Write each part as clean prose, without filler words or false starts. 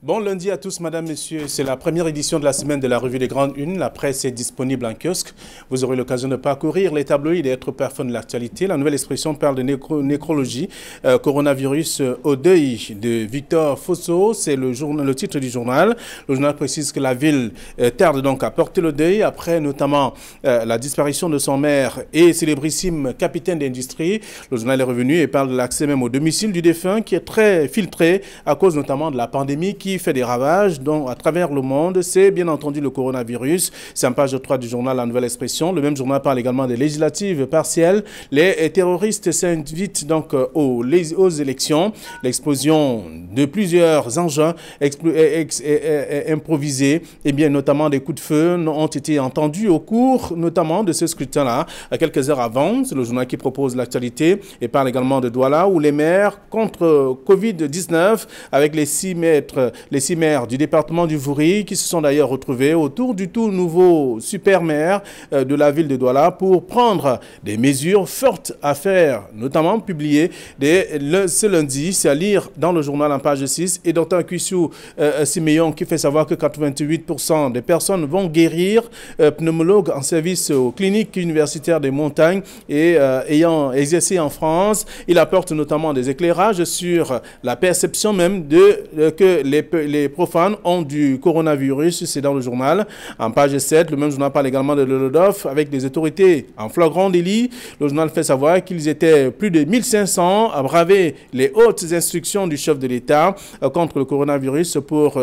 Bon lundi à tous, madame, messieurs. C'est la première édition de la semaine de la revue des Grandes Unes. La presse est disponible en kiosque. Vous aurez l'occasion de parcourir les tabloïds et être parfum de l'actualité. La nouvelle expression parle de nécrologie. Coronavirus au deuil de Victor Fosso. C'est le titre du journal. Le journal précise que la ville tarde donc à porter le deuil après notamment la disparition de son maire et célébrissime capitaine d'industrie. Le journal est revenu et parle de l'accès même au domicile du défunt qui est très filtré à cause notamment de la pandémie qui fait des ravages à travers le monde. C'est bien entendu le coronavirus. C'est en page 3 du journal La Nouvelle Expression. Le même journal parle également des législatives partielles. Les terroristes s'invitent donc aux élections. L'explosion de plusieurs engins improvisés et bien notamment des coups de feu ont été entendus au cours notamment de ce scrutin-là. Quelques heures avant, c'est le journal qui propose l'actualité et parle également de Douala où les maires contre Covid-19 avec les 6 maires du département du Vouri qui se sont d'ailleurs retrouvés autour du tout nouveau super maire de la ville de Douala pour prendre des mesures fortes à faire, notamment publiées ce lundi. C'est à lire dans le journal en page 6 et Dr Kwissou Siméon qui fait savoir que 88% des personnes vont guérir, pneumologue en service aux cliniques universitaires des montagnes et ayant exercé en France. Il apporte notamment des éclairages sur la perception même que les profanes ont du coronavirus. C'est dans le journal. En page 7, le même journal parle également de l'Holodof avec des autorités en flagrant délit. Le journal fait savoir qu'ils étaient plus de 1500 à braver les hautes instructions du chef de l'État contre le coronavirus pour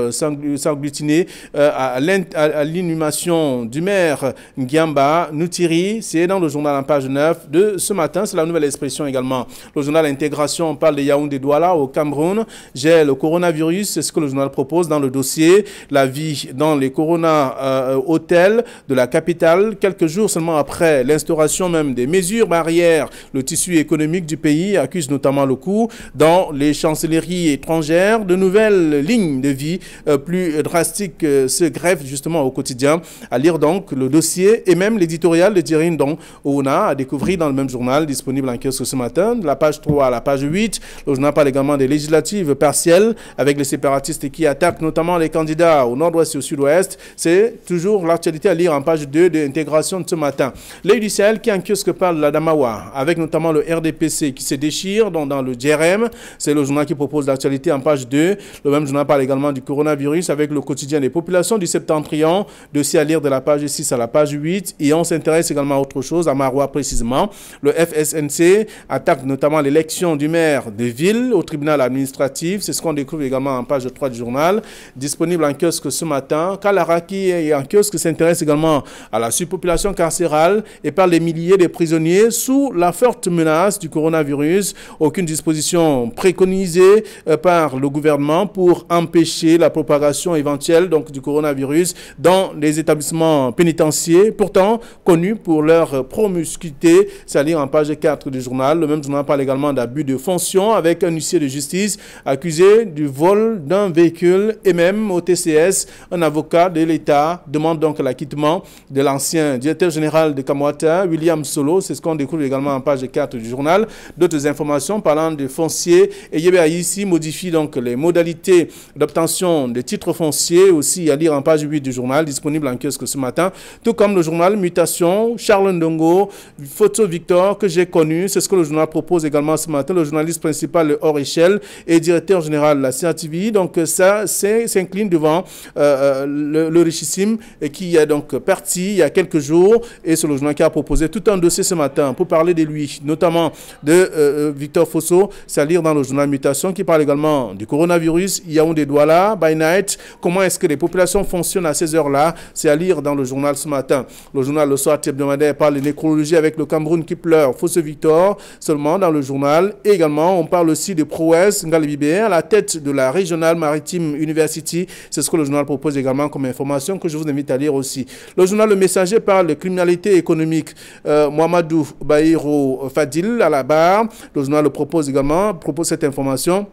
s'agglutiner à l'inhumation du maire Ngiamba Noutiri. C'est dans le journal en page 9 de ce matin. C'est la nouvelle expression également. Le journal Intégration parle de Yaoundé-Douala au Cameroun. J'ai le coronavirus, c'est ce que le journal propose dans le dossier. La vie dans les hôtels de la capitale, quelques jours seulement après l'instauration même des mesures barrières, le tissu économique du pays accuse notamment le coup. Dans les chancelleries étrangères, de nouvelles lignes de vie plus drastiques se greffent justement au quotidien. À lire donc le dossier et même l'éditorial de Thierry Ndong Ouna à découvrir dans le même journal disponible en kiosque ce matin. De la page 3 à la page 8, le journal parle également des législatives partielles avec les séparatistes qui attaquent notamment les candidats au nord-ouest et au sud-ouest. C'est toujours l'actualité à lire en page 2 de l'intégration de ce matin. L'œil du Sahel qui en kiosque parle de la Damawa avec notamment le RDPC qui se déchire dans le DRM. C'est le journal qui propose l'actualité en page 2. Le même journal parle également du coronavirus avec le quotidien des populations du Septentrion. Dossier à lire de la page 6 à la page 8. Et on s'intéresse également à autre chose, à Maroua précisément. Le FSNC attaque notamment l'élection du maire de ville au tribunal administratif. C'est ce qu'on découvre également en page 3 du journal, disponible en kiosque ce matin. Kalaraki et en kiosque s'intéresse également à la surpopulation carcérale et parle des milliers de prisonniers sous la forte menace du coronavirus. Aucune disposition préconisée par le gouvernement pour empêcher la propagation éventuelle du coronavirus dans les établissements pénitentiaires, pourtant connus pour leur promiscuité. C'est à lire en page 4 du journal. Le même journal parle également d'abus de fonction avec un huissier de justice accusé du vol d'un véhicule et même au TCS, un avocat de l'État demande donc l'acquittement de l'ancien directeur général de Kamwata, William Solo. C'est ce qu'on découvre également en page 4 du journal. D'autres informations parlant de fonciers et Yébé ici modifie donc les modalités d'obtention des titres fonciers aussi à lire en page 8 du journal disponible en kiosque ce matin. Tout comme le journal Mutation, Charles Ndongo, Photo Victor que j'ai connu. C'est ce que le journal propose également ce matin. Le journaliste principal hors échelle et directeur général de la CRTV. Donc ça s'incline devant le richissime qui est donc parti il y a quelques jours et c'est le journal qui a proposé tout un dossier ce matin pour parler de lui, notamment de Victor Fosso. C'est à lire dans le journal Mutation qui parle également du coronavirus, Yaoundé-Douala, by night. Comment est-ce que les populations fonctionnent à ces heures-là? C'est à lire dans le journal ce matin. Le journal Le Soir hebdomadaire parle de nécrologie avec le Cameroun qui pleure, Fosso Victor, seulement dans le journal. Et également, on parle aussi de prouesse Ngalibibé à la tête de la Regional Maritime University. C'est ce que le journal propose également comme information que je vous invite à lire aussi. Le journal Le Messager parle de criminalité économique. Mohamedou Bahiro Fadil à la barre. Le journal le propose également, propose cette information.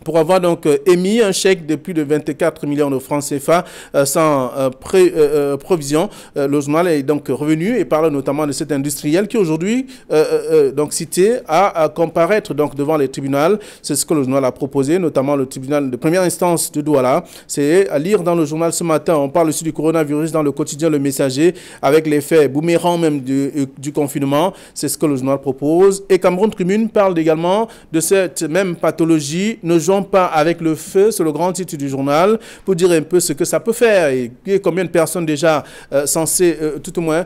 pour avoir donc émis un chèque de plus de 24 millions de francs CFA sans provision. Le journal est donc revenu et parle notamment de cet industriel qui aujourd'hui donc cité à comparaître donc devant les tribunaux. C'est ce que le journal a proposé, notamment le tribunal de première instance de Douala. C'est à lire dans le journal ce matin. On parle aussi du coronavirus dans le quotidien Le Messager avec l'effet boomerang même du confinement. C'est ce que le journal propose. Et Cameroun Tribune parle également de cette même pathologie. Ne jouons pas avec le feu, c'est le grand titre du journal, pour dire un peu ce que ça peut faire et combien de personnes déjà censées tout au moins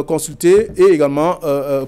consulter et également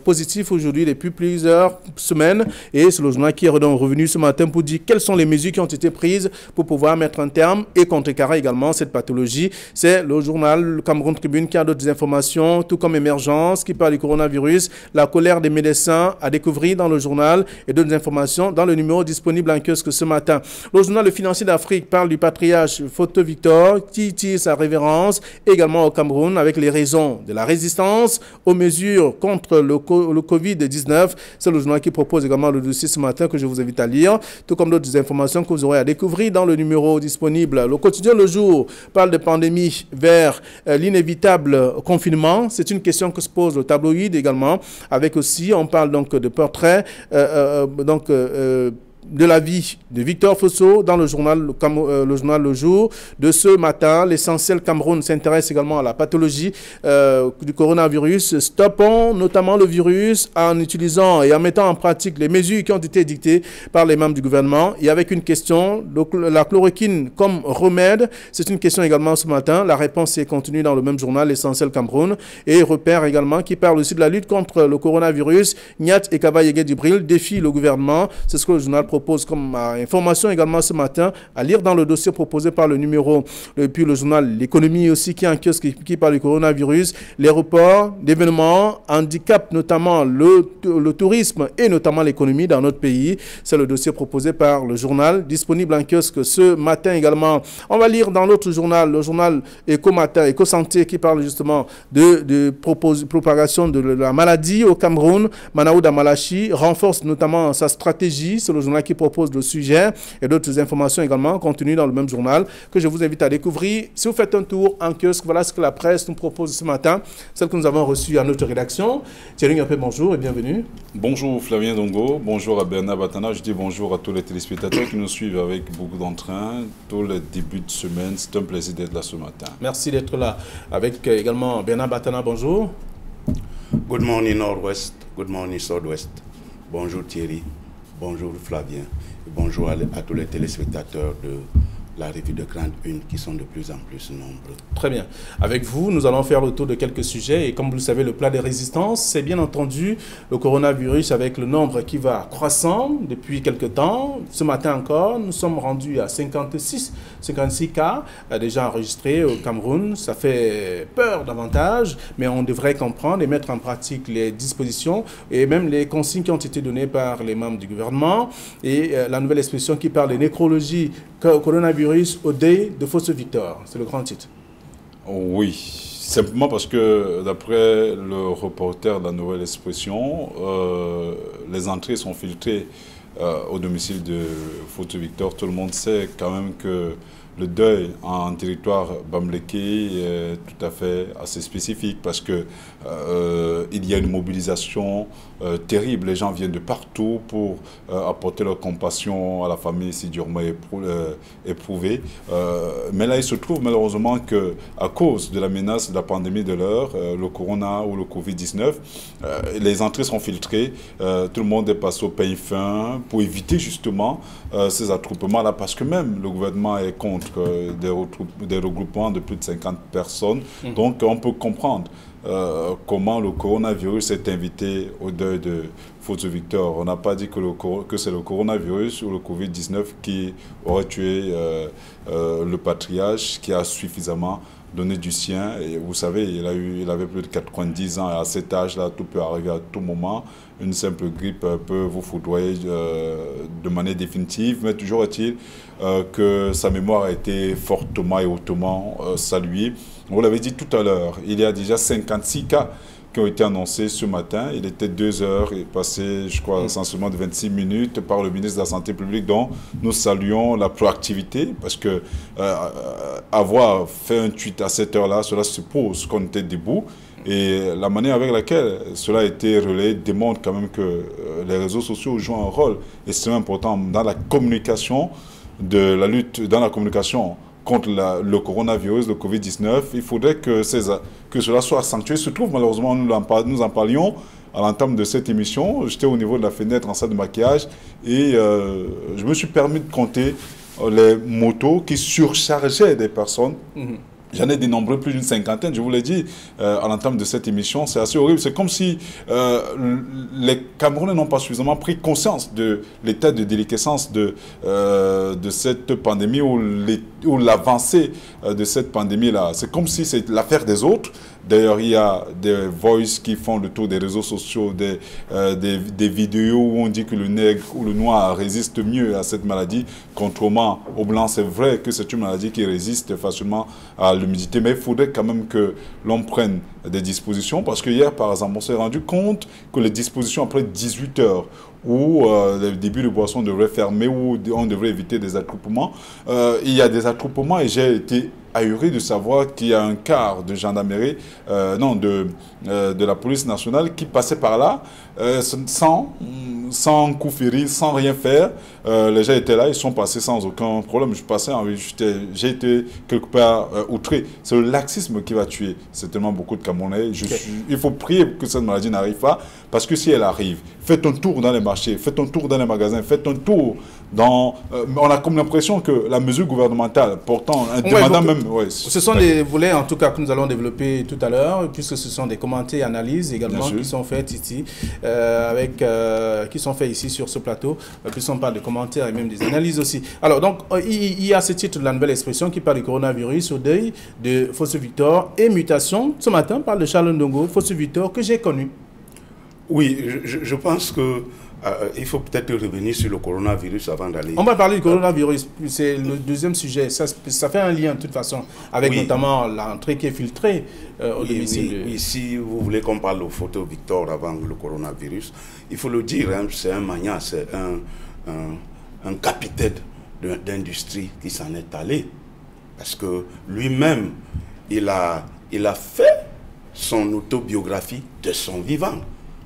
positifs aujourd'hui depuis plusieurs semaines. Et c'est le journal qui est revenu ce matin pour dire quelles sont les mesures qui ont été prises pour pouvoir mettre un terme et contrecarrer également cette pathologie. C'est le journal Cameroun Tribune qui a d'autres informations, tout comme Émergence qui parle du coronavirus, la colère des médecins à découvrir dans le journal et d'autres informations dans le numéro disponible en kiosque ce matin. Le journal Le Financier d'Afrique parle du patriarche Photo Victor qui tire sa révérence également au Cameroun avec les raisons de la résistance aux mesures contre le Covid-19. C'est le journal qui propose également le dossier ce matin que je vous invite à lire, tout comme d'autres informations que vous aurez à découvrir dans le numéro disponible. Le quotidien Le Jour parle de pandémie vers l'inévitable confinement. C'est une question que se pose le tabloïd également, avec aussi, on parle donc de portraits, de la vie de Victor Fosso dans le journal Le Jour de ce matin. L'essentiel Cameroun s'intéresse également à la pathologie du coronavirus. Stoppons notamment le virus en utilisant et en mettant en pratique les mesures qui ont été dictées par les membres du gouvernement. Et avec une question, la chloroquine comme remède, c'est une question également ce matin. La réponse est contenue dans le même journal, l'essentiel Cameroun. Et Repère également qui parle aussi de la lutte contre le coronavirus. Niat et Kavayegue Dibril défient le gouvernement. C'est ce que le journal propose comme information également ce matin à lire dans le dossier proposé par le numéro. Et puis le journal L'économie aussi qui est en kiosque qui parle du coronavirus, les reports d'événements, handicap notamment le tourisme et notamment l'économie dans notre pays. C'est le dossier proposé par le journal disponible en kiosque ce matin également. On va lire dans l'autre journal, le journal Éco-Matin, Éco-Santé qui parle justement de propagation de la maladie au Cameroun. Manaouda Malachi renforce notamment sa stratégie. C'est le journal qui propose le sujet et d'autres informations également contenues dans le même journal que je vous invite à découvrir. Si vous faites un tour en kiosque, voilà ce que la presse nous propose ce matin, celle que nous avons reçue à notre rédaction. Thierry Ngapé, bonjour et bienvenue. Bonjour Flavien Dongo, bonjour à Bernard Batana, je dis bonjour à tous les téléspectateurs qui nous suivent avec beaucoup d'entrain, tous les débuts de semaine. C'est un plaisir d'être là ce matin. Merci d'être là. Avec également Bernard Batana, bonjour. Good morning Nord-Ouest, good morning Sud-Ouest. Bonjour Thierry, bonjour Flavien. Bonjour à tous les téléspectateurs de la revue de Grande Une qui sont de plus en plus nombreux. Très bien. Avec vous, nous allons faire le tour de quelques sujets et comme vous le savez, le plat des résistances, c'est bien entendu le coronavirus avec le nombre qui va croissant depuis quelques temps. Ce matin encore, nous sommes rendus à 56 cas déjà enregistrés au Cameroun. Ça fait peur davantage, mais on devrait comprendre et mettre en pratique les dispositions et même les consignes qui ont été données par les membres du gouvernement et la nouvelle expression qui parle de nécrologie coronavirus au deuil de Fosso Victor. C'est le grand titre. Oui, simplement parce que d'après le reporter de la nouvelle expression, les entrées sont filtrées au domicile de Fosso Victor. Tout le monde sait quand même que le deuil en territoire bamléké est tout à fait assez spécifique parce que il y a une mobilisation terrible. Les gens viennent de partout pour apporter leur compassion à la famille si durement éprouvée. Mais là, il se trouve malheureusement qu'à cause de la menace de la pandémie de l'heure, le corona ou le Covid-19, les entrées sont filtrées. Tout le monde est passé au pain fin pour éviter justement ces attroupements-là parce que même le gouvernement est contre des regroupements de plus de 50 personnes. Donc on peut comprendre comment le coronavirus est invité au deuil de Fosso Victor. On n'a pas dit que c'est le coronavirus ou le Covid-19 qui aurait tué le patriarche qui a suffisamment donné du sien. Et vous savez, il avait plus de 90 ans et à cet âge-là, tout peut arriver à tout moment. Une simple grippe peut vous foudroyer de manière définitive, mais toujours est-il que sa mémoire a été fortement et hautement saluée. Vous l'avez dit tout à l'heure, il y a déjà 56 cas qui ont été annoncés ce matin. Il était 2 heures et passé, je crois, essentiellement de 26 minutes par le ministre de la Santé publique, dont nous saluons la proactivité, parce que avoir fait un tweet à cette heure-là, cela suppose qu'on était debout. Et la manière avec laquelle cela a été relayé démontre quand même que les réseaux sociaux jouent un rôle extrêmement important dans la communication de la lutte, dans la communication contre le coronavirus, le Covid-19. Il faudrait que cela soit accentué. Il se trouve, malheureusement, nous en parlions à l'entame de cette émission. J'étais au niveau de la fenêtre en salle de maquillage et je me suis permis de compter les motos qui surchargeaient des personnes. J'en ai dénombré plus d'une cinquantaine, je vous l'ai dit, à l'entame de cette émission. C'est assez horrible. C'est comme si les Camerounais n'ont pas suffisamment pris conscience de l'état de déliquescence de cette pandémie ou l'avancée de cette pandémie-là. C'est comme si c'est l'affaire des autres. D'ailleurs, il y a des voices qui font le tour des réseaux sociaux, des vidéos où on dit que le nègre ou le noir résiste mieux à cette maladie, contrairement au blanc. C'est vrai que c'est une maladie qui résiste facilement à l'humidité, mais il faudrait quand même que l'on prenne des dispositions, parce que hier, par exemple, on s'est rendu compte que les dispositions après 18 heures, où les débits de boissons devraient fermer, où on devrait éviter des attroupements, il y a des attroupements et j'ai été ahuri de savoir qu'il y a un quart de gendarmerie, de la police nationale qui passait par là sans coup férir, sans rien faire. Les gens étaient là, ils sont passés sans aucun problème. J'ai été quelque part outré. C'est le laxisme qui va tuer certainement beaucoup de Camerounais. Il faut prier que cette maladie n'arrive pas, parce que si elle arrive, faites un tour dans les marchés, faites un tour dans les magasins, faites un tour dans... on a comme l'impression que la mesure gouvernementale portant, demandant même... Ouais, ce sont des volets, en tout cas, que nous allons développer tout à l'heure, puisque ce sont des commentaires et analyses également qui sont faites ici, qui sont faits ici sur ce plateau, puisqu'on parle de commentaires et même des analyses aussi. Alors, donc, il y a ce titre de la nouvelle expression qui parle du coronavirus, au deuil de Fosu Victor et mutation. Ce matin, on parle de Charles Ndongo, Fosu Victor, que j'ai connu. Oui, je pense que il faut peut-être revenir sur le coronavirus avant d'aller... On va parler du coronavirus, c'est le deuxième sujet. Ça fait un lien de toute façon avec notamment l'entrée qui est filtrée au domicile. Oui, si vous voulez qu'on parle de Fosu Victor avant le coronavirus, il faut le dire, hein, c'est un magnat, c'est un capitaine d'industrie qui s'en est allé. Parce que lui-même, il a fait son autobiographie de son vivant.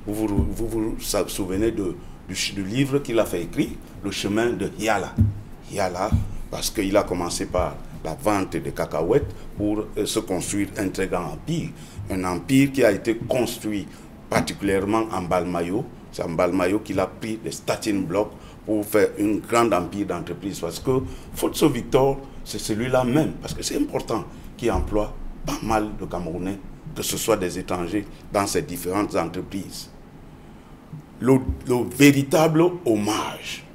Vous vous souvenez du livre qu'il a fait écrire, Le chemin de Yala. Yala, parce qu'il a commencé par la vente de cacahuètes pour se construire un très grand empire. Un empire qui a été construit particulièrement en Balmayo. C'est en Balmayo qu'il a pris des starting blocks pour faire un grand empire d'entreprise. Parce que Fosu Victor, c'est celui-là même, parce que c'est important, qui emploie pas mal de Camerounais, que ce soit des étrangers, dans ces différentes entreprises. Le véritable hommage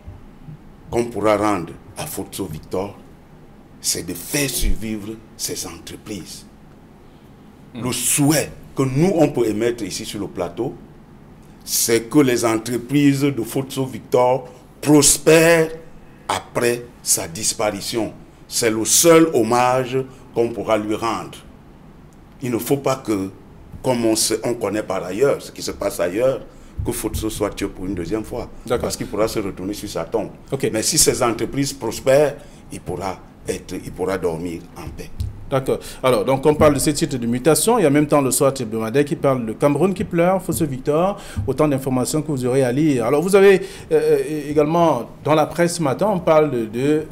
qu'on pourra rendre à Fosu Victor, c'est de faire survivre ces entreprises. Le souhait que nous, on peut émettre ici sur le plateau, c'est que les entreprises de Fosu Victor prospèrent après sa disparition. C'est le seul hommage qu'on pourra lui rendre. Il ne faut pas que, comme on connaît par ailleurs ce qui se passe ailleurs, que Fosu soit tué pour une deuxième fois. Parce qu'il pourra se retourner sur sa tombe. Mais si ces entreprises prospèrent, il pourra dormir en paix. D'accord. Alors, donc on parle de ce titre de mutation. Il y a en même temps le soir hebdomadaire qui parle de Cameroun qui pleure, Fosu Victor. Autant d'informations que vous aurez à lire. Alors, vous avez également, dans la presse ce matin, on parle de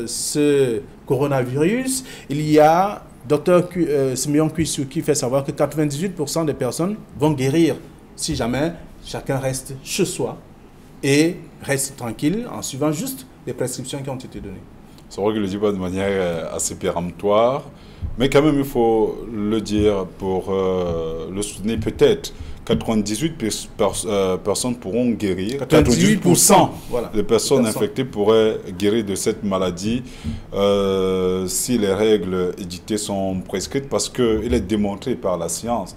ce coronavirus. Il y a Dr Simeon Kuisu qui fait savoir que 98% des personnes vont guérir si jamais chacun reste chez soi et reste tranquille en suivant juste les prescriptions qui ont été données. C'est vrai qu'il le dit pas de manière assez péremptoire, mais quand même il faut le dire pour le soutenir peut-être 98 personnes pourront guérir. 98% des personnes infectées pourraient guérir de cette maladie si les règles édictées sont prescrites, parce qu'il est démontré par la science,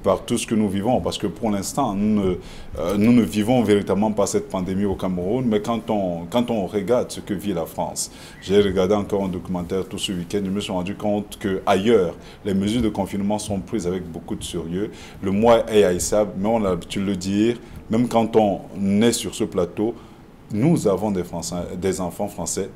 par tout ce que nous vivons, parce que pour l'instant, nous ne vivons véritablement pas cette pandémie au Cameroun, mais quand on regarde ce que vit la France, j'ai regardé encore un documentaire tout ce week-end, je me suis rendu compte qu'ailleurs, les mesures de confinement sont prises avec beaucoup de sérieux. Le mois est haïssable, mais on a l'habitude de le dire, même quand on est sur ce plateau, nous avons des enfants français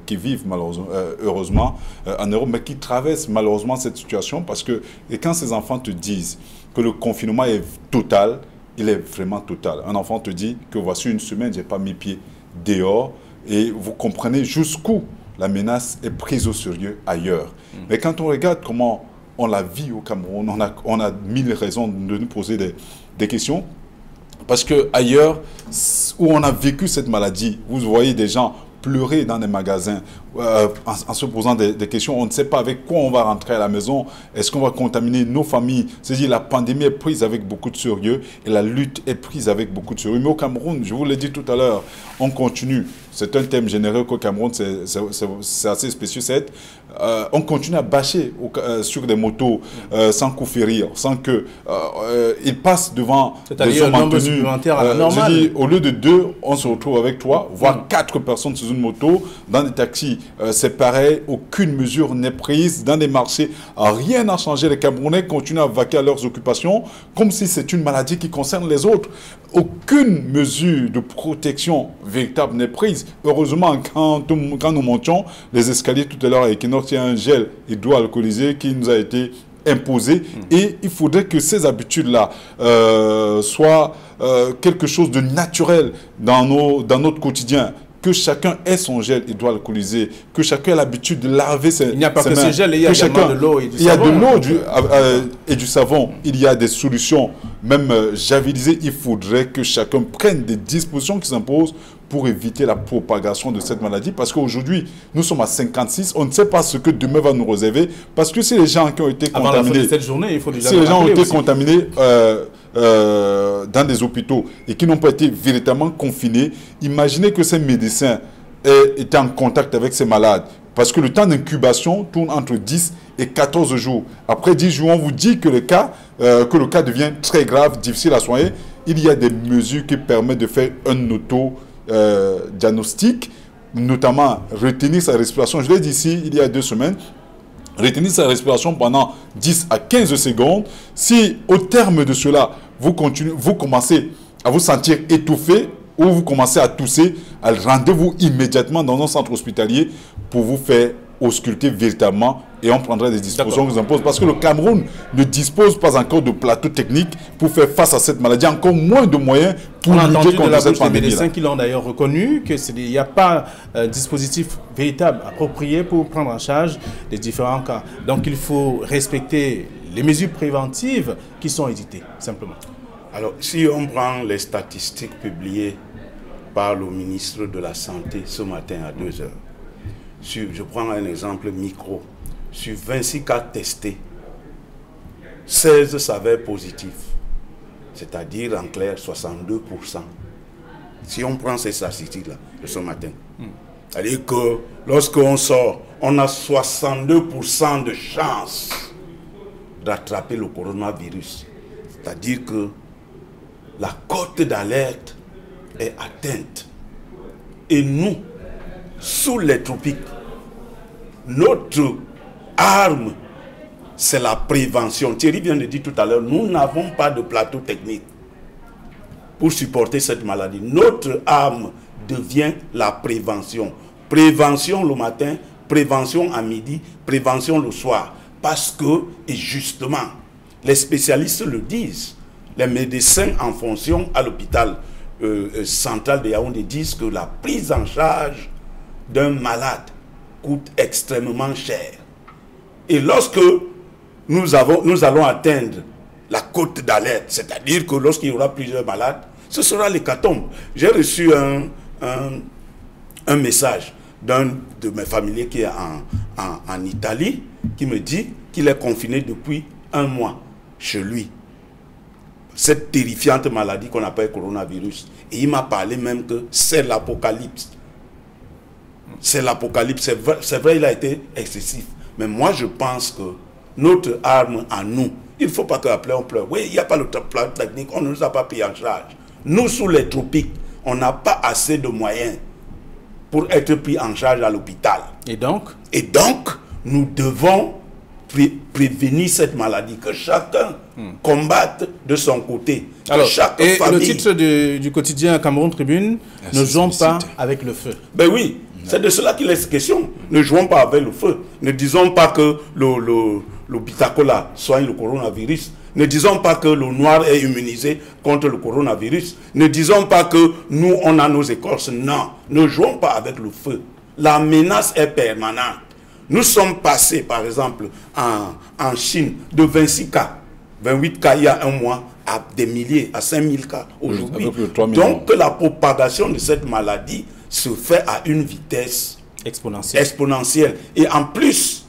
qui vivent malheureusement, heureusement en Europe, mais qui traversent malheureusement cette situation, parce que quand ces enfants te disent que le confinement est total, il est vraiment total. Un enfant te dit que voici une semaine, je n'ai pas mis pied dehors, et vous comprenez jusqu'où la menace est prise au sérieux ailleurs. Mais quand on regarde comment on la vit au Cameroun, on a mille raisons de nous poser des questions. Parce qu'ailleurs, où on a vécu cette maladie, vous voyez des gens pleurer dans des magasins en se posant des questions. On ne sait pas avec quoi on va rentrer à la maison. Est-ce qu'on va contaminer nos familles? C'est-à-dire la pandémie est prise avec beaucoup de sérieux et la lutte est prise avec beaucoup de sérieux. Mais au Cameroun, je vous l'ai dit tout à l'heure, on continue. C'est un thème généreux qu'au Cameroun, c'est assez spécial. On continue à bâcher sur des motos sans coup férir, sans qu'ils passent devant des hommes en tenue. Je dis, au lieu de 2, on se retrouve avec 3, voire 4 personnes sur une moto, dans des taxis. C'est pareil, aucune mesure n'est prise dans des marchés. Rien n'a changé. Les Camerounais continuent à vaquer à leurs occupations comme si c'est une maladie qui concerne les autres. Aucune mesure de protection véritable n'est prise. Heureusement, quand nous montions les escaliers tout à l'heure avec Equinox, il y a un gel hydroalcoolisé qui nous a été imposé. Et il faudrait que ces habitudes-là soient quelque chose de naturel dans notre quotidien. Que chacun ait son gel hydroalcoolisé, que chacun ait l'habitude de laver ses mains. Il n'y a pas que ce gel, il y a également de l'eau et du savon. Il y a de l'eau et du savon. Il y a des solutions, même javelisées. Il faudrait que chacun prenne des dispositions qui s'imposent pour éviter la propagation de cette maladie. Parce qu'aujourd'hui, nous sommes à 56. On ne sait pas ce que demain va nous réserver. Parce que si les gens qui ont été contaminés... Avant la fin de cette journée, il faut déjà si les gens ont été contaminés dans des hôpitaux et qui n'ont pas été véritablement confinés, imaginez que ces médecins étaient en contact avec ces malades. Parce que le temps d'incubation tourne entre 10 et 14 jours. Après 10 jours, on vous dit que le cas devient très grave, difficile à soigner. Il y a des mesures qui permettent de faire un auto-diagnostic, notamment retenir sa respiration. Je l'ai dit ici, il y a 2 semaines. Retenir sa respiration pendant 10 à 15 secondes. Si au terme de cela, vous commencez à vous sentir étouffé ou vous commencez à tousser, rendez-vous immédiatement dans un centre hospitalier pour vous faire ausculter véritablement et on prendra des dispositions qui vous imposent. Parce que le Cameroun ne dispose pas encore de plateau technique pour faire face à cette maladie, encore moins de moyens pour lutter contre cette pandémie. Des médecins qui l'ont d'ailleurs reconnu, qu'il n'y a pas de dispositif véritable approprié pour prendre en charge les différents cas. Donc il faut respecter les mesures préventives qui sont édictées, simplement. Alors, si on prend les statistiques publiées par le ministre de la Santé ce matin à 2 heures, je prends un exemple micro. Sur 26 cas testés, 16 s'avèrent positifs. C'est-à-dire, en clair, 62%. Si on prend ces statistiques-là de ce matin, c'est-à-dire que lorsqu'on sort, on a 62% de chance d'attraper le coronavirus. C'est-à-dire que la cote d'alerte est atteinte. Et nous, sous les tropiques, notre arme, c'est la prévention. Thierry vient de dire tout à l'heure, nous n'avons pas de plateau technique pour supporter cette maladie. Notre arme devient la prévention. Prévention le matin, prévention à midi, prévention le soir. Parce que, et justement, les spécialistes le disent, les médecins en fonction à l'hôpital central de Yaoundé disent que la prise en charge d'un malade coûte extrêmement cher. Et lorsque nous allons atteindre la cote d'alerte, c'est-à-dire que lorsqu'il y aura plusieurs malades, ce sera l'hécatombe. J'ai reçu un message d'un de mes familiers qui est en Italie, qui me dit qu'il est confiné depuis 1 mois chez lui. cette terrifiante maladie qu'on appelle coronavirus. Et il m'a parlé même que c'est l'apocalypse. C'est l'apocalypse. C'est vrai, il a été excessif. Mais moi, je pense que notre arme à nous, il ne faut pas qu'après on pleure. Oui, il n'y a pas le plan technique, on ne nous a pas pris en charge. Nous, sous les tropiques, on n'a pas assez de moyens pour être pris en charge à l'hôpital. Et donc, nous devons prévenir cette maladie, que chacun combatte de son côté. Alors, chaque et famille... le titre du quotidien Cameroun Tribune, ne jouons pas avec le feu. Ben oui, c'est de cela qu'il est question. Ne jouons pas avec le feu. Ne disons pas que le bitacola soigne le coronavirus. Ne disons pas que le noir est immunisé contre le coronavirus. Ne disons pas que nous, on a nos écorces. Non, ne jouons pas avec le feu. La menace est permanente. Nous sommes passés, par exemple, en Chine, de 26 cas, 28 cas il y a un mois, à des milliers, à 5000 cas aujourd'hui. Donc, la propagation de cette maladie se fait à une vitesse exponentielle. Et en plus,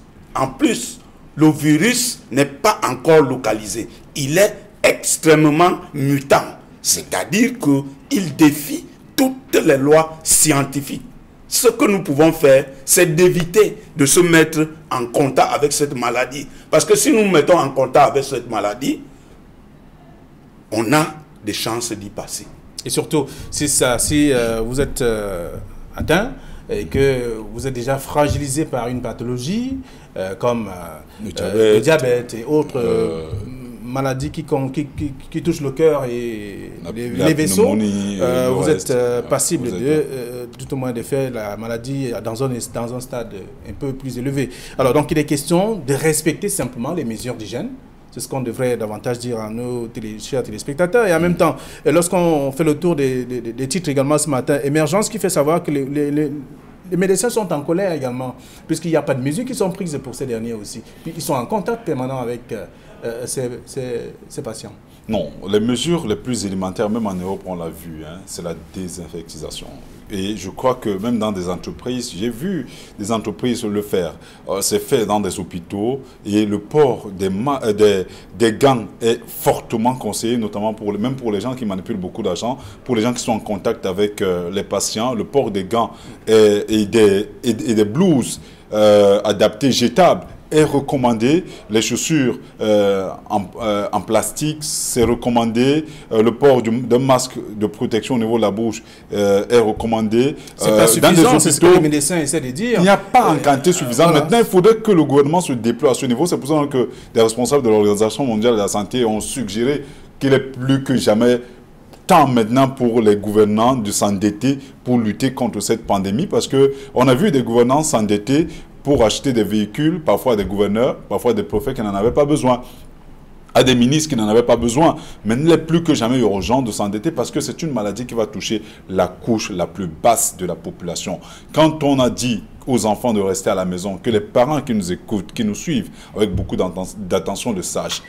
le virus n'est pas encore localisé. Il est extrêmement mutant. C'est-à-dire qu'il défie toutes les lois scientifiques. Ce que nous pouvons faire, c'est d'éviter de se mettre en contact avec cette maladie. Parce que si nous nous mettons en contact avec cette maladie, on a des chances d'y passer. Et surtout, si vous êtes atteint et que vous êtes déjà fragilisé par une pathologie comme le diabète et autres maladies qui touchent le cœur et les vaisseaux, vous êtes passible tout au moins de faire la maladie dans un stade un peu plus élevé. Alors donc il est question de respecter simplement les mesures d'hygiène. C'est ce qu'on devrait davantage dire à nos chers téléspectateurs. Et en même temps, lorsqu'on fait le tour des titres également ce matin, Émergence qui fait savoir que les médecins sont en colère également, puisqu'il n'y a pas de mesures qui sont prises pour ces derniers aussi. Puis ils sont en contact permanent avec ces patients. Non, les mesures les plus élémentaires, même en Europe, on l'a vu, hein, c'est la désinfectisation. Et je crois que même dans des entreprises, j'ai vu des entreprises le faire. C'est fait dans des hôpitaux et le port des gants est fortement conseillé, notamment même pour les gens qui manipulent beaucoup d'argent, pour les gens qui sont en contact avec les patients. Le port des gants et des blouses adaptées, jetables, est recommandé. Les chaussures en plastique, c'est recommandé. Le port d'un masque de protection au niveau de la bouche est recommandé. C'est pas suffisant, c'est ce que les médecins essaient de dire. Il n'y a pas en quantité suffisante. Voilà. Maintenant, il faudrait que le gouvernement se déploie à ce niveau. C'est pour ça que les responsables de l'Organisation mondiale de la santé ont suggéré qu'il est plus que jamais temps maintenant pour les gouvernants de s'endetter pour lutter contre cette pandémie, parce qu'on a vu des gouvernants s'endetter pour acheter des véhicules, parfois des gouverneurs, parfois des préfets qui n'en avaient pas besoin, à des ministres qui n'en avaient pas besoin. Mais il n'est plus que jamais urgent de s'endetter parce que c'est une maladie qui va toucher la couche la plus basse de la population. Quand on a dit aux enfants de rester à la maison, que les parents qui nous écoutent, qui nous suivent avec beaucoup d'attention le sachent,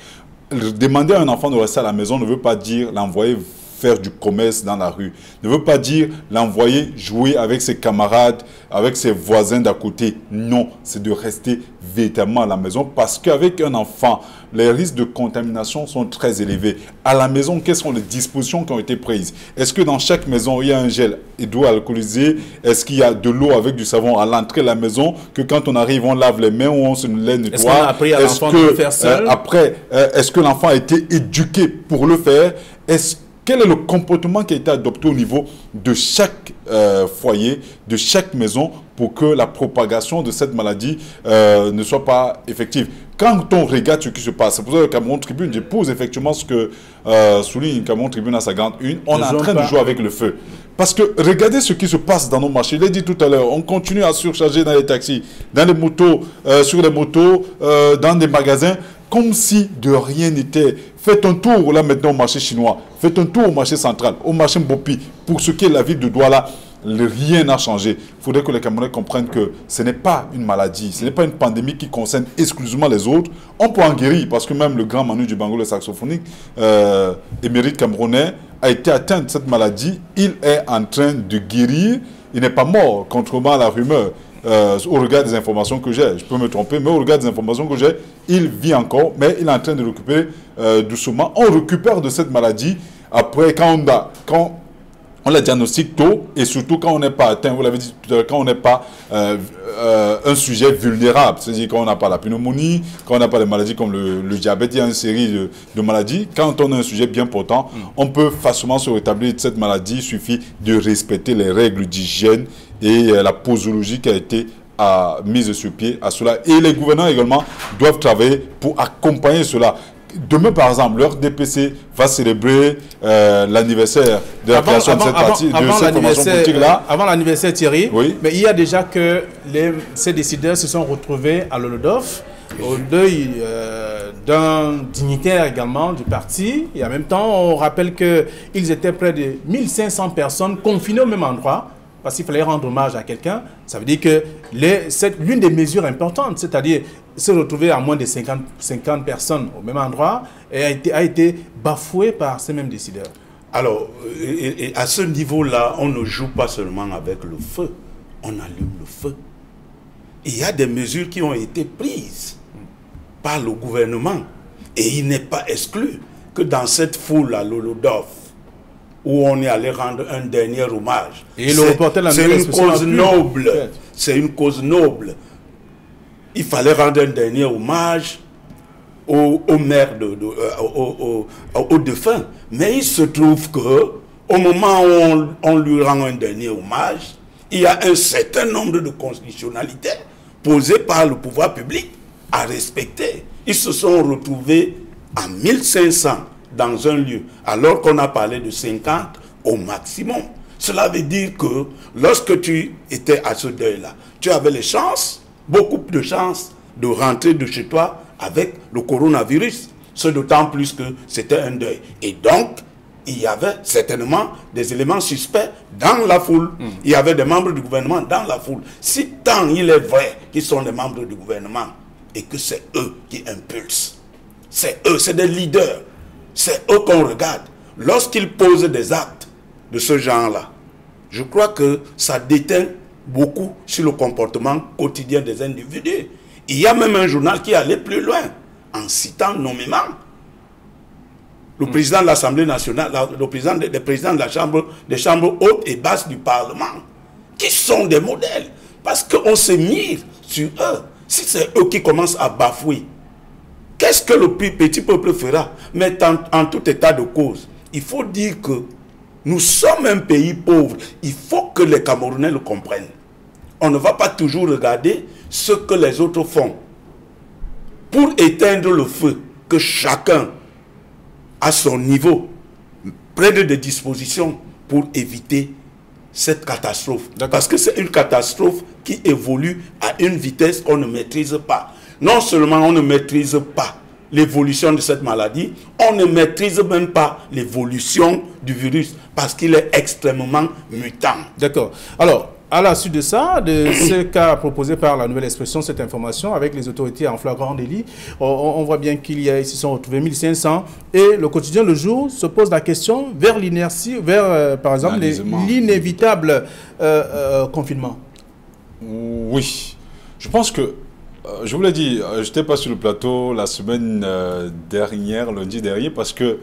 demander à un enfant de rester à la maison ne veut pas dire l'envoyer faire du commerce dans la rue, ne veut pas dire l'envoyer jouer avec ses camarades, avec ses voisins d'à côté. Non, c'est de rester véritablement à la maison parce qu'avec un enfant, les risques de contamination sont très élevés. À la maison, quelles sont les dispositions qui ont été prises? Est-ce que dans chaque maison, il y a un gel hydroalcoolisé? Est-ce qu'il y a de l'eau avec du savon à l'entrée de la maison? Que quand on arrive, on lave les mains ou on se les nettoie? Est-ce qu'on a appris à l'enfant de le faire seul? Est-ce que l'enfant a été éduqué pour le faire? Quel est le comportement qui a été adopté au niveau de chaque foyer, de chaque maison, pour que la propagation de cette maladie ne soit pas effective? Quand on regarde ce qui se passe, c'est pour ça que Cameroun Tribune, j'épouse effectivement ce que souligne Cameroun Tribune à sa grande une, on est en train de jouer avec le feu. Parce que regardez ce qui se passe dans nos marchés. Je l'ai dit tout à l'heure, on continue à surcharger dans les taxis, dans les motos, sur les motos, dans des magasins, comme si de rien n'était. Faites un tour là maintenant au marché chinois, faites un tour au marché central, au marché Mbopi, pour ce qui est la ville de Douala. Rien n'a changé. Il faudrait que les Camerounais comprennent que ce n'est pas une maladie, ce n'est pas une pandémie qui concerne exclusivement les autres. On peut en guérir parce que même le grand Manu du Bango, le saxophonique, émérite camerounais, a été atteint de cette maladie. Il est en train de guérir. Il n'est pas mort, contrairement à la rumeur. au regard des informations que j'ai. Je peux me tromper, mais au regard des informations que j'ai, il vit encore, mais il est en train de récupérer doucement. On récupère de cette maladie après quand on la diagnostique tôt et surtout quand on n'est pas atteint, vous l'avez dit tout à l'heure, quand on n'est pas un sujet vulnérable, c'est-à-dire quand on n'a pas la pneumonie, quand on n'a pas des maladies comme le diabète, il y a une série de maladies. Quand on a un sujet bien portant, on peut facilement se rétablir de cette maladie. Il suffit de respecter les règles d'hygiène et la posologie qui a été mise sur pied à cela. Et les gouvernants également doivent travailler pour accompagner cela. Demain, par exemple, leur DPC va célébrer l'anniversaire de la création de cette partie, de cette formation politique-là. Avant l'anniversaire, Thierry, oui. Mais il y a déjà que ces décideurs se sont retrouvés à l'Holodof, au deuil d'un dignitaire également du parti. Et en même temps, on rappelle qu'ils étaient près de 1500 personnes confinées au même endroit, parce qu'il fallait rendre hommage à quelqu'un. Ça veut dire que c'est l'une des mesures importantes, c'est-à-dire se retrouver à moins de 50 personnes au même endroit, a été bafouée par ces mêmes décideurs. Alors, et à ce niveau-là, on ne joue pas seulement avec le feu, on allume le feu. Il y a des mesures qui ont été prises par le gouvernement. Et il n'est pas exclu que dans cette foule à l'Holodof, où on est allé rendre un dernier hommage, c'est une cause noble. C'est une cause noble. Il fallait rendre un dernier hommage au maire, au défunt. Mais il se trouve que au moment où on lui rend un dernier hommage, il y a un certain nombre de constitutionnalités posées par le pouvoir public à respecter. Ils se sont retrouvés à 1500 dans un lieu, alors qu'on a parlé de 50 au maximum. Cela veut dire que lorsque tu étais à ce deuil-là, tu avais les chances, beaucoup de chances de rentrer de chez toi avec le coronavirus. Ce d'autant plus que c'était un deuil. Et donc, il y avait certainement des éléments suspects dans la foule. Il y avait des membres du gouvernement dans la foule. Si tant il est vrai qu'ils sont des membres du gouvernement et que c'est eux qui impulsent, c'est eux, c'est des leaders, c'est eux qu'on regarde. Lorsqu'ils posent des actes de ce genre-là, je crois que ça déteint beaucoup sur le comportement quotidien des individus. Il y a même un journal qui allait plus loin, en citant nommément le président de l'Assemblée nationale, le président de la des chambres hautes et basses du Parlement, qui sont des modèles, parce qu'on se mire sur eux. Si c'est eux qui commencent à bafouer, qu'est-ce que le petit peuple fera? Mais en tout état de cause, il faut dire que nous sommes un pays pauvre. Il faut que les Camerounais le comprennent. On ne va pas toujours regarder ce que les autres font. Pour éteindre le feu, que chacun, à son niveau, prenne des dispositions pour éviter cette catastrophe. Parce que c'est une catastrophe qui évolue à une vitesse qu'on ne maîtrise pas. Non seulement on ne maîtrise pas l'évolution de cette maladie, on ne maîtrise même pas l'évolution du virus parce qu'il est extrêmement mutant. D'accord. Alors, à la suite de ça, de ce qu'a proposé par la Nouvelle Expression, cette information avec les autorités en flagrant délit, on voit bien qu'ils se sont retrouvés 1500 et le quotidien Le Jour se pose la question vers l'inertie, vers par exemple l'inévitable confinement. Oui, je pense que je vous l'ai dit, je n'étais pas sur le plateau la semaine dernière, lundi dernier, parce que,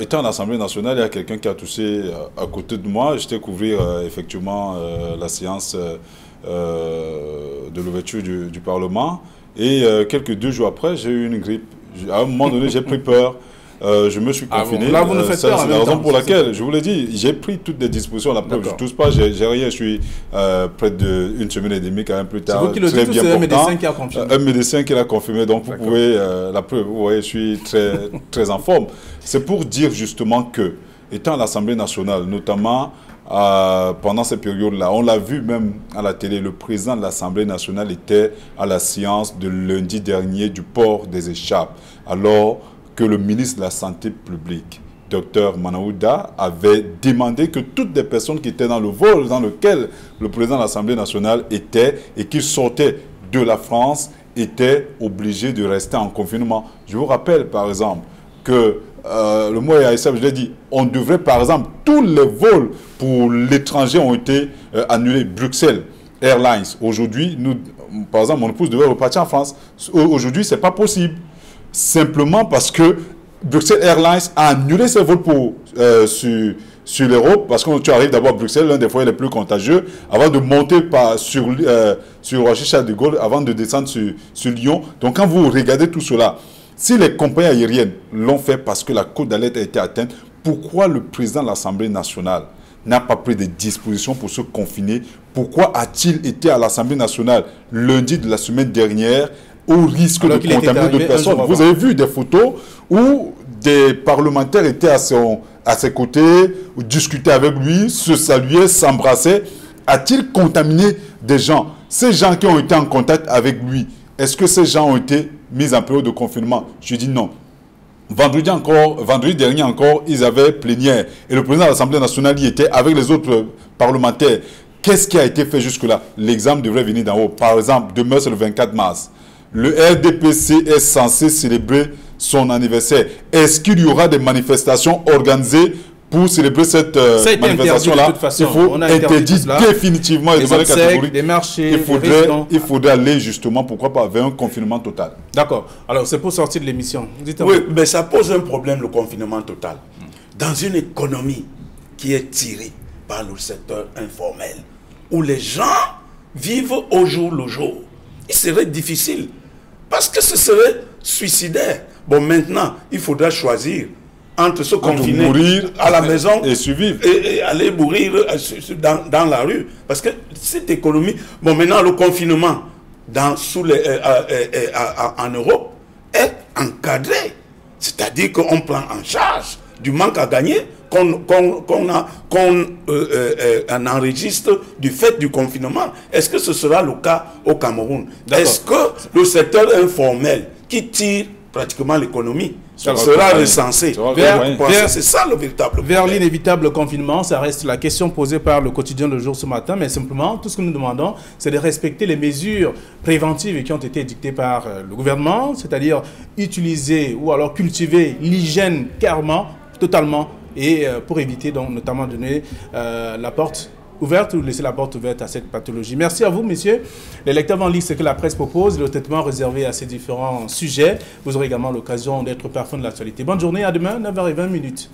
étant à l'Assemblée nationale, il y a quelqu'un qui a toussé à côté de moi. J'étais couvrir effectivement la séance de l'ouverture du Parlement. Et quelques 2 jours après, j'ai eu une grippe. À un moment donné, j'ai pris peur. Je me suis confiné. Là, vous nous faites peur. C'est la raison pour laquelle, je vous l'ai dit, j'ai pris toutes les dispositions. La preuve, je ne tousse pas, j'ai rien. Je suis près d'une semaine et demie, quand même plus tard. C'est vous qui le dites ou c'est un médecin qui a confirmé? Un médecin qui l'a confirmé. Donc, vous pouvez, la preuve, vous voyez, je suis très, très en forme. C'est pour dire justement que, étant à l'Assemblée nationale, notamment pendant ces périodes-là, on l'a vu même à la télé, le président de l'Assemblée nationale était à la séance de lundi dernier du port des écharpes. Alors que le ministre de la Santé publique, Dr Manaouda, avait demandé que toutes les personnes qui étaient dans le vol dans lequel le président de l'Assemblée nationale était et qui sortaient de la France étaient obligés de rester en confinement. Je vous rappelle par exemple que le mois ASF, je l'ai dit, on devrait par exemple, tous les vols pour l'étranger ont été annulés. Bruxelles Airlines. Aujourd'hui, par exemple, mon épouse devait repartir en France. Aujourd'hui, ce n'est pas possible. Simplement parce que Bruxelles Airlines a annulé ses vols sur l'Europe, parce que quand tu arrives d'abord à Bruxelles, l'un des foyers les plus contagieux, avant de monter sur Roissy-Charles de Gaulle, avant de descendre sur Lyon. Donc quand vous regardez tout cela, si les compagnies aériennes l'ont fait parce que la cote d'alerte a été atteinte, pourquoi le président de l'Assemblée nationale n'a pas pris des dispositions pour se confiner? Pourquoi a-t-il été à l'Assemblée nationale lundi de la semaine dernière au risque de contaminer d'autres personnes? Vous avez vu des photos où des parlementaires étaient à ses côtés, discutaient avec lui, se saluaient, s'embrassaient. A-t-il contaminé des gens? Ces gens qui ont été en contact avec lui, est-ce que ces gens ont été mis en période de confinement? Je dis non. Vendredi dernier encore, ils avaient plénière. Et le président de l'Assemblée nationale y était avec les autres parlementaires. Qu'est-ce qui a été fait jusque-là? L'exemple devrait venir d'en haut. Par exemple, demain c'est le 24 mars. Le RDPC est censé célébrer son anniversaire. Est-ce qu'il y aura des manifestations organisées pour célébrer cette manifestation-là? Il faut interdire définitivement les obsèques, des marchés, il faudrait aller justement, pourquoi pas, vers un confinement total. D'accord. Alors, c'est pour sortir de l'émission. Oui, mais ça pose un problème, le confinement total. Dans une économie qui est tirée par le secteur informel, où les gens vivent au jour le jour, il serait difficile, parce que ce serait suicidaire. Bon, maintenant, il faudra choisir entre se confiner, mourir à la maison et survivre et aller mourir dans la rue. Parce que cette économie, bon, maintenant le confinement en Europe est encadré. C'est-à-dire qu'on prend en charge du manque à gagner qu'on enregistre du fait du confinement. Est-ce que ce sera le cas au Cameroun? Est-ce que le secteur informel qui tire pratiquement l'économie sera recensé? C'est ça le véritable problème. Vers l'inévitable confinement, ça reste la question posée par le quotidien Le Jour ce matin, mais simplement, tout ce que nous demandons, c'est de respecter les mesures préventives qui ont été dictées par le gouvernement, c'est-à-dire utiliser ou alors cultiver l'hygiène carrément, totalement, et pour éviter donc notamment donner la porte ouverte ou laisser la porte ouverte à cette pathologie. Merci à vous, messieurs. Les lecteurs vont lire ce que la presse propose, le traitement réservé à ces différents sujets. Vous aurez également l'occasion d'être parfum de l'actualité. Bonne journée, à demain, 9h20.